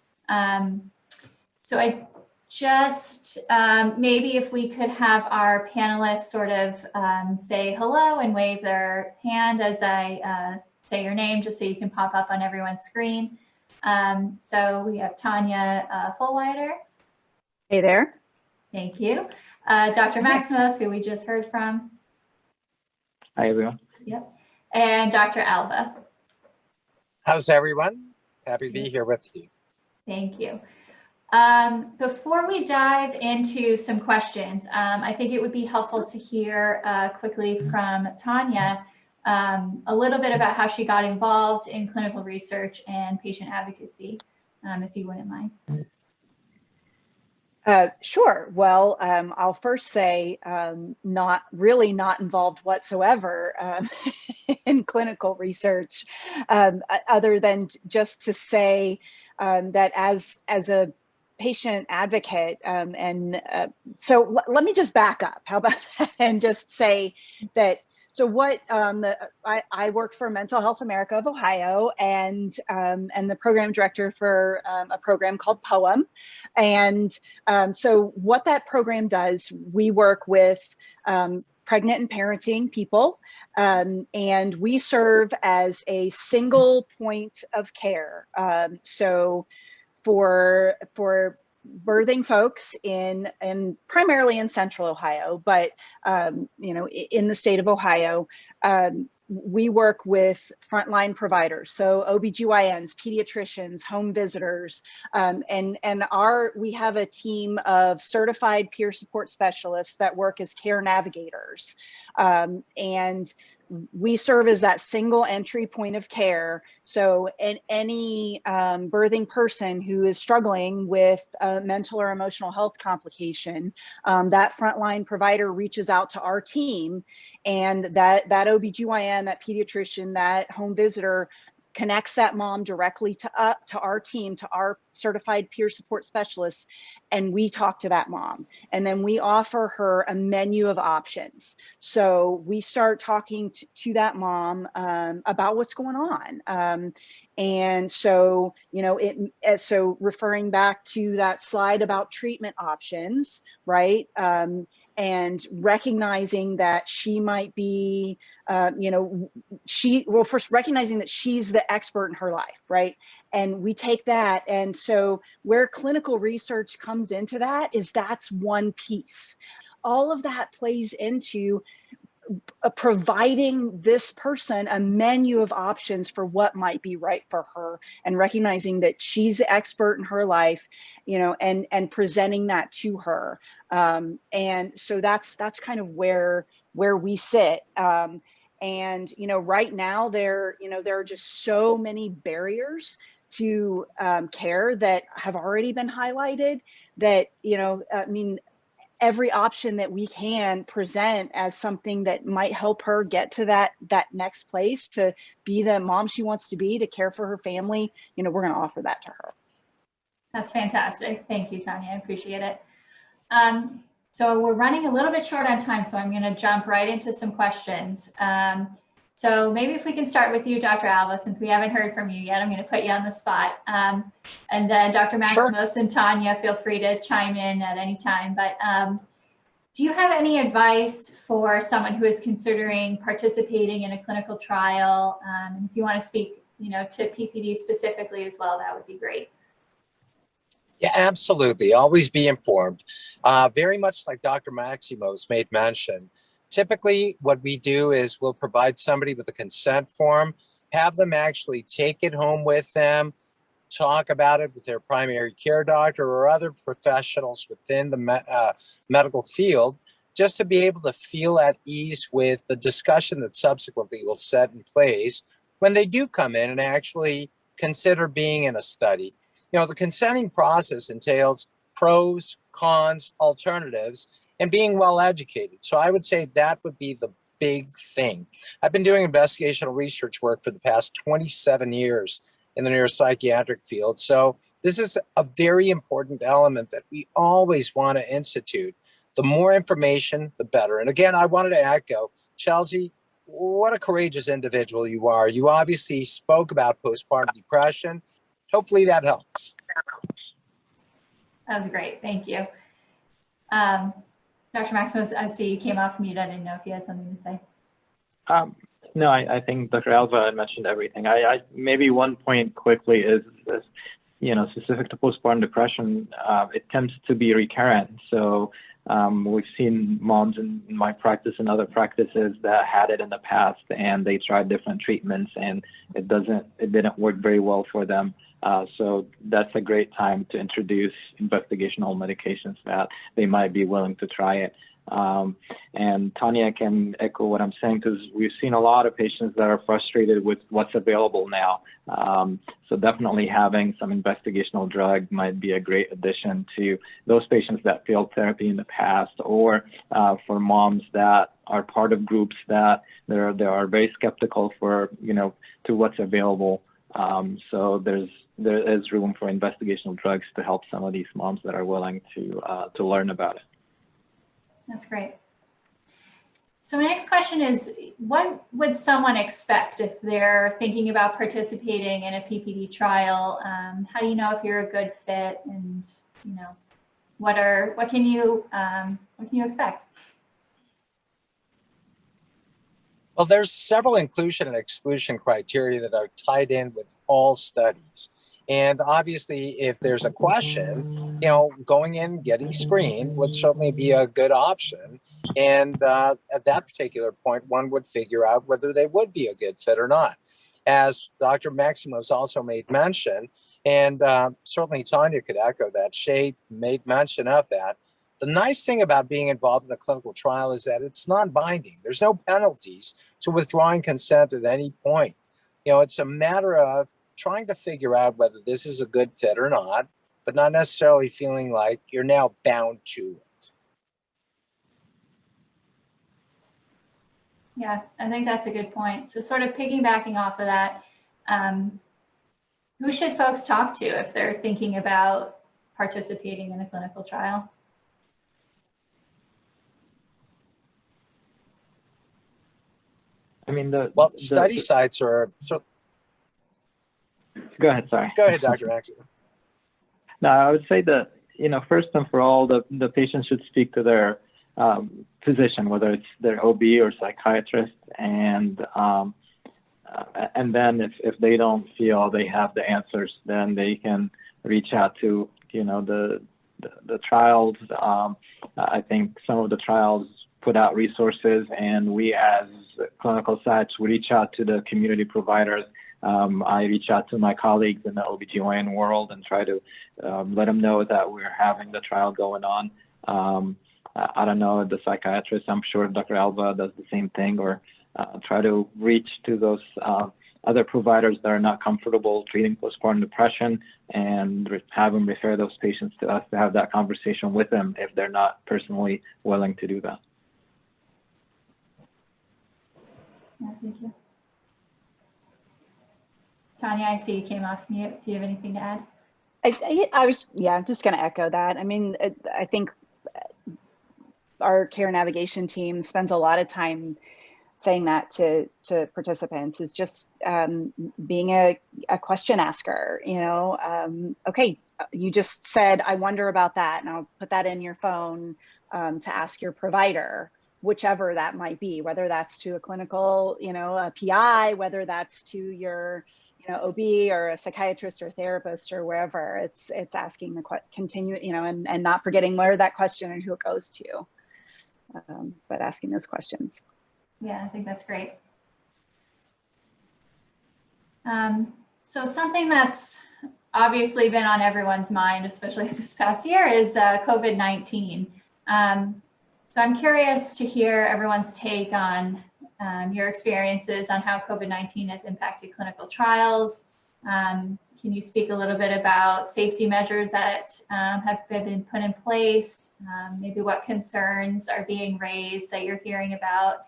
So I just, maybe if we could have our panelists sort of say hello and wave their hand as I say your name, just so you can pop up on everyone's screen. So we have Tanya Fullwider. Hey there. Thank you. Dr. Maximos, who we just heard from. Hi, everyone. Yep. And Dr. Alva. How's everyone? Happy to be here with you. Thank you. Before we dive into some questions, I think it would be helpful to hear quickly from Tanya a little bit about how she got involved in clinical research and patient advocacy, if you wouldn't mind. Sure. Well, I'll first say not involved whatsoever in clinical research, other than just to say that as a patient advocate, so let me just back up. How about that? And just say that So what I work for Mental Health America of Ohio, and the program director for a program called Poem. And so what that program does, we work with pregnant and parenting people, and we serve as a single point of care. So for birthing folks in primarily in Central Ohio, but in the state of Ohio, we work with frontline providers, so OBGYNs, pediatricians, home visitors, and we have a team of certified peer support specialists that work as care navigators, and we serve as that single entry point of care. So any birthing person who is struggling with a mental or emotional health complication, that frontline provider reaches out to our team, and that OBGYN, that pediatrician, that home visitor connects that mom directly to our team, to our certified peer support specialists, and we talk to that mom. And then we offer her a menu of options. So we start talking to that mom about what's going on. And so, so referring back to that slide about treatment options, right? And recognizing that she might be, first recognizing that she's the expert in her life, right? And we take that. And so where clinical research comes into that is that's one piece. All of that plays into providing this person a menu of options for what might be right for her, and recognizing that she's the expert in her life, and presenting that to her. And so that's kind of where we sit. And right now there are just so many barriers to care that have already been highlighted, that every option that we can present as something that might help her get to that next place, to be the mom she wants to be, to care for her family, we're going to offer that to her. That's fantastic. Thank you, Tanya. I appreciate it. So we're running a little bit short on time, so I'm going to jump right into some questions. So maybe if we can start with you, Dr. Alva, since we haven't heard from you yet, I'm going to put you on the spot. And then Dr. Maximos and Tanya, feel free to chime in at any time. But do you have any advice for someone who is considering participating in a clinical trial? And if you want to speak, to PPD specifically as well, that would be great. Yeah, absolutely. Always be informed. Very much like Dr. Maximos made mention. Typically, what we do is we'll provide somebody with a consent form, have them actually take it home with them, talk about it with their primary care doctor or other professionals within the medical field, just to be able to feel at ease with the discussion that subsequently will set in place when they do come in and actually consider being in a study. The consenting process entails pros, cons, alternatives, and being well educated. So I would say that would be the big thing. I've been doing investigational research work for the past 27 years in the neuropsychiatric field. So this is a very important element that we always want to institute. The more information, the better. And again, I wanted to echo, Chelsea, what a courageous individual you are. You obviously spoke about postpartum depression. Hopefully that helps. That was great. Thank you. Dr. Maximos, I see you came off mute. I didn't know if you had something to say. No, I think Dr. Alva mentioned everything. I maybe one point quickly is specific to postpartum depression, it tends to be recurrent. So we've seen moms in my practice and other practices that had it in the past, and they tried different treatments, and it didn't work very well for them. So that's a great time to introduce investigational medications that they might be willing to try it. And Tanya can echo what I'm saying, because we've seen a lot of patients that are frustrated with what's available now. So definitely having some investigational drug might be a great addition to those patients that failed therapy in the past, or for moms that are part of groups that they are very skeptical to what's available. So there is room for investigational drugs to help some of these moms that are willing to learn about it. That's great. So my next question is, what would someone expect if they're thinking about participating in a PPD trial? How do you know if you're a good fit, and what can you expect? Well, there's several inclusion and exclusion criteria that are tied in with all studies. And obviously, if there's a question, going in, getting screened would certainly be a good option. And at that particular point, one would figure out whether they would be a good fit or not. As Dr. Maximos also made mention, and certainly Tanya could echo that, Shay made mention of that. The nice thing about being involved in a clinical trial is that it's non-binding. There's no penalties to withdrawing consent at any point. It's a matter of trying to figure out whether this is a good fit or not, but not necessarily feeling like you're now bound to it. Yeah, I think that's a good point. So sort of piggybacking off of that, who should folks talk to if they're thinking about participating in a clinical trial? I mean, study sites are. So, go ahead, sorry. Go ahead, Dr. Maximos. No, I would say that, first and for all, the patient should speak to their physician, whether it's their OB or psychiatrist, and then if they don't feel they have the answers, then they can reach out to the trials. I think some of the trials put out resources, and we as clinical sites, we reach out to the community providers. I reach out to my colleagues in the OBGYN world and try to let them know that we're having the trial going on. I don't know, the psychiatrist, I'm sure Dr. Alva does the same thing, or try to reach to those other providers that are not comfortable treating postpartum depression and have them refer those patients to us to have that conversation with them if they're not personally willing to do that. Yeah, thank you. Tanya, I see you came off mute. Do you have anything to add? I was, just going to echo that. I mean, I think our care navigation team spends a lot of time saying that to participants, is just being a question asker. Okay, you just said, I wonder about that. Now put that in your phone to ask your provider, whichever that might be, whether that's to a clinical, a PI, whether that's to your OB or a psychiatrist or therapist or wherever. It's asking the continue, and not forgetting where that question and who it goes to, but asking those questions. Yeah, I think that's great. So something that's obviously been on everyone's mind, especially this past year, is COVID-19. So I'm curious to hear everyone's take on your experiences on how COVID-19 has impacted clinical trials. Can you speak a little bit about safety measures that have been put in place? Maybe what concerns are being raised that you're hearing about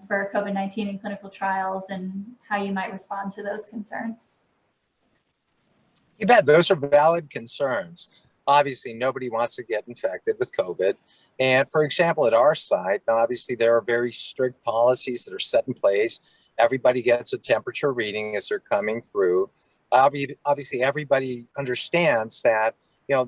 for COVID-19 in clinical trials, and how you might respond to those concerns? You bet. Those are valid concerns. Obviously, nobody wants to get infected with COVID. And for example, at our site, obviously, there are very strict policies that are set in place. Everybody gets a temperature reading as they're coming through. Obviously, everybody understands that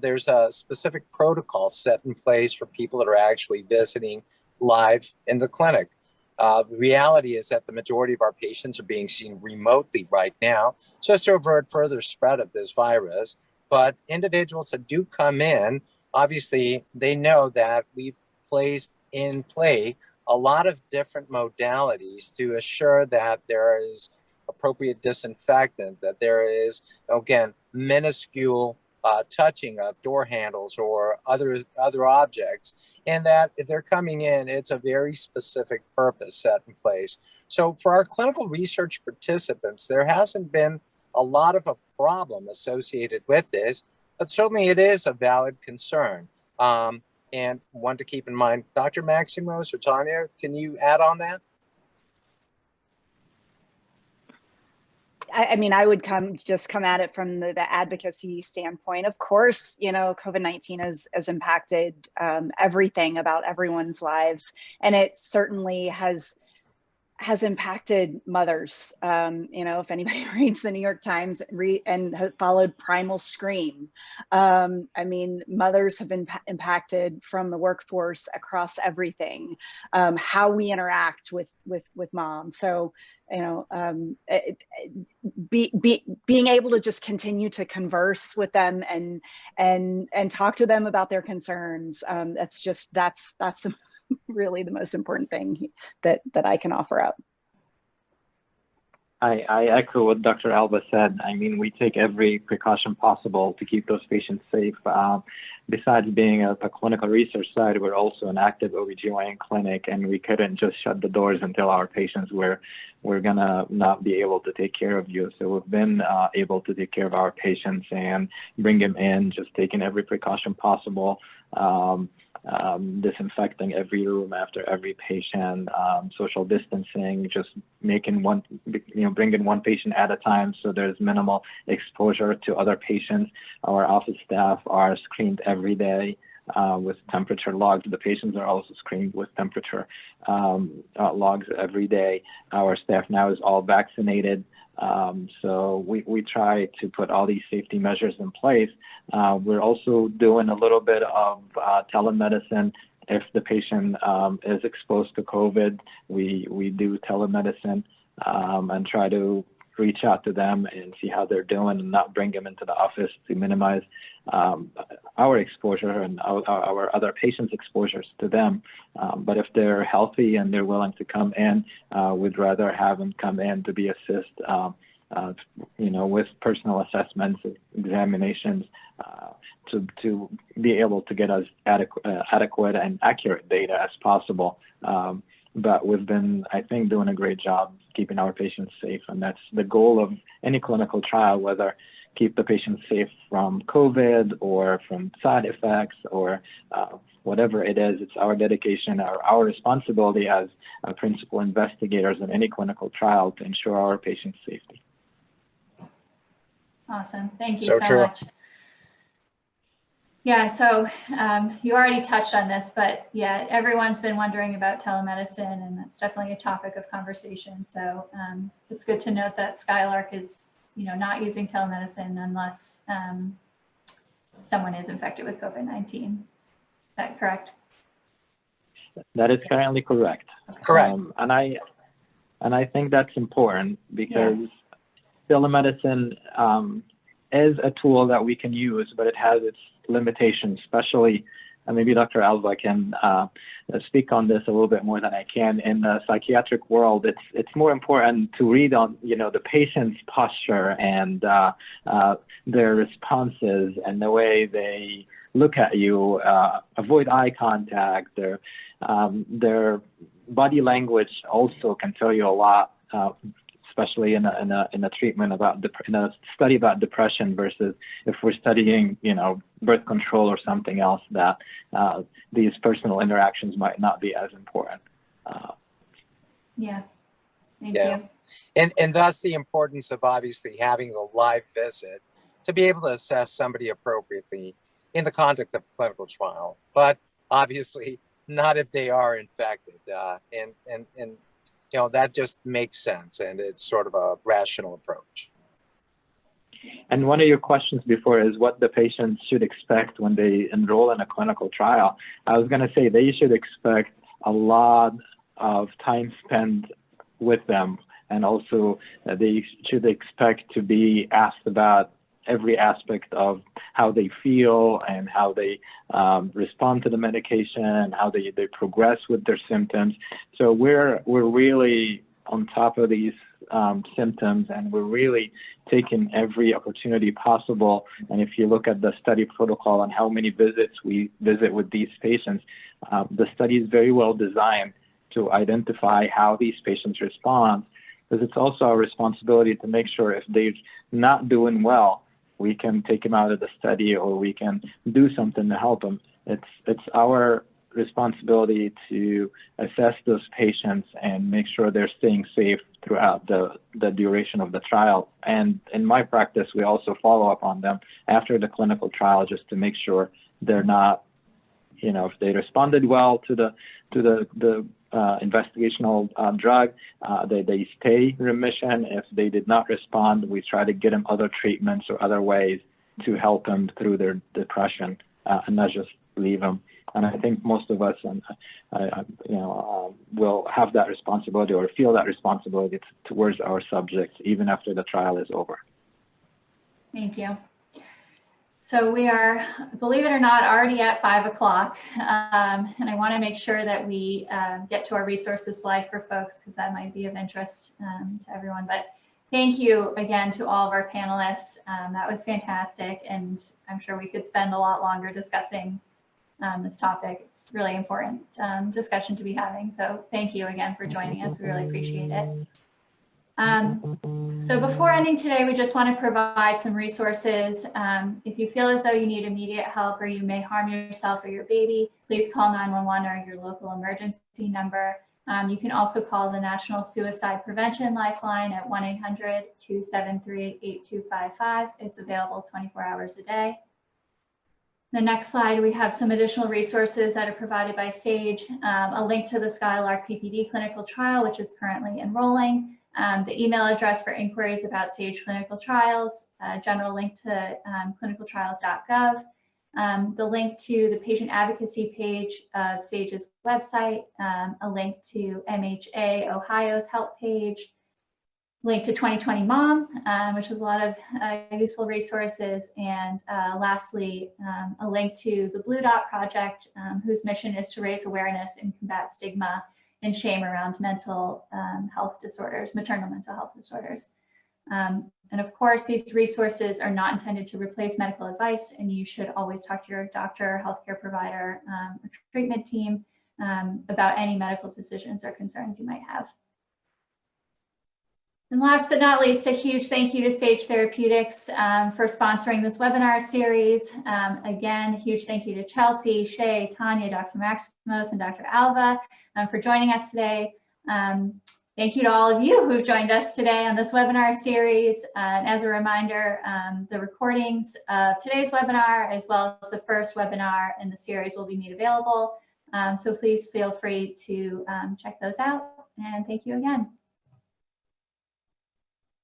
there's a specific protocol set in place for people that are actually visiting live in the clinic. The reality is that the majority of our patients are being seen remotely right now, just to avert further spread of this virus. But individuals that do come in, obviously, they know that we've placed in play a lot of different modalities to assure that there is appropriate disinfectant, that there is, again, minuscule touching of door handles or other objects, and that if they're coming in, it's a very specific purpose set in place. So for our clinical research participants, there hasn't been a lot of a problem associated with this, but certainly it is a valid concern. And one to keep in mind. Dr. Maximos or Tanya, can you add on that? I mean, I would come at it from the advocacy standpoint. Of course, you know, COVID-19 has impacted everything about everyone's lives, and it certainly has impacted mothers. You know, if anybody reads the New York Times and have followed Primal Scream, I mean, mothers have been impacted from the workforce across everything, how we interact with mom. So, you know, being able to just continue to converse with them and talk to them about their concerns. That's the really the most important thing that I can offer up. I echo what Dr. Alva said. I mean, we take every precaution possible to keep those patients safe. Besides being a clinical research site, we're also an active OBGYN clinic, and we couldn't just shut the doors and tell our patients we're gonna not be able to take care of you. So we've been able to take care of our patients and bring them in, just taking every precaution possible. Disinfecting every room after every patient, social distancing, just making bringing one patient at a time so there's minimal exposure to other patients. Our office staff are screened every day with temperature logs. The patients are also screened with temperature logs every day. Our staff now is all vaccinated. So we try to put all these safety measures in place. We're also doing a little bit of telemedicine. If the patient is exposed to COVID, we do telemedicine and try to reach out to them and see how they're doing and not bring them into the office to minimize our exposure and our other patients' exposures to them. But if they're healthy and they're willing to come in, we'd rather have them come in to be with personal assessments, examinations, to be able to get us adequate and accurate data as possible. But we've been, I think, doing a great job keeping our patients safe. And that's the goal of any clinical trial, whether keep the patient safe from COVID or from side effects or whatever it is. It's our dedication, our responsibility as principal investigators in any clinical trial to ensure our patients' safety. Awesome. Thank you So so true. much. Yeah, so you already touched on this, but yeah, everyone's been wondering about telemedicine, and that's definitely a topic of conversation. So it's good to note that Skylark is, not using telemedicine unless someone is infected with COVID-19. Is that correct? That is currently correct. Correct. And I think that's important because telemedicine is a tool that we can use, but it has its limitations, especially, and maybe Dr. Alva can speak on this a little bit more than I can. In the psychiatric world, it's more important to read on, the patient's posture and their responses and the way they look at you, avoid eye contact. Their body language also can tell you a lot, especially in a treatment in a study about depression versus if we're studying, birth control or something else, that these personal interactions might not be as important. Thank you. And thus the importance of obviously having the live visit to be able to assess somebody appropriately in the conduct of a clinical trial, but obviously not if they are infected. And that just makes sense, and it's sort of a rational approach. And one of your questions before is what the patients should expect when they enroll in a clinical trial. I was going to say they should expect a lot of time spent with them, and also they should expect to be asked about every aspect of how they feel and how they respond to the medication and how they progress with their symptoms. So we're really on top of these symptoms, and we're really taking every opportunity possible. And if you look at the study protocol and how many visits we visit with these patients, the study is very well designed to identify how these patients respond, because it's also our responsibility to make sure if they're not doing well, we can take them out of the study or we can do something to help them. It's our responsibility to assess those patients and make sure they're staying safe throughout the duration of the trial. And in my practice, we also follow up on them after the clinical trial just to make sure they're not, if they responded well to the investigational drug, they stay remission. If they did not respond, we try to get them other treatments or other ways to help them through their depression and not just leave them. And I think most of us, will have that responsibility or feel that responsibility towards our subjects even after the trial is over. Thank you. So we are, believe it or not, already at 5 o'clock. And I want to make sure that we get to our resources slide for folks because that might be of interest to everyone. But thank you again to all of our panelists. That was fantastic. And I'm sure we could spend a lot longer discussing this topic. It's really important discussion to be having. So thank you again for joining us. We really appreciate it. So before ending today, we just want to provide some resources. If you feel as though you need immediate help or you may harm yourself or your baby, please call 911 or your local emergency number. You can also call the National Suicide Prevention Lifeline at 1-800-273-8255. It's available 24 hours a day. The next slide, we have some additional resources that are provided by SAGE, a link to the Skylark PPD clinical trial, which is currently enrolling, the email address for inquiries about SAGE clinical trials, a general link to clinicaltrials.gov, the link to the patient advocacy page of SAGE's website, a link to MHA Ohio's help page, link to 2020 Mom, which is a lot of useful resources. And lastly, a link to the Blue Dot Project, whose mission is to raise awareness and combat stigma and shame around mental health disorders, maternal mental health disorders. And of course, these resources are not intended to replace medical advice, and you should always talk to your doctor, healthcare provider, or treatment team about any medical decisions or concerns you might have. And last but not least, a huge thank you to Sage Therapeutics for sponsoring this webinar series. Again, a huge thank you to Chelsea, Shay, Tanya, Dr. Maximos, and Dr. Alva for joining us today. Thank you to all of you who've joined us today on this webinar series. And as a reminder, the recordings of today's webinar, as well as the first webinar in the series, will be made available. So please feel free to check those out. And thank you again.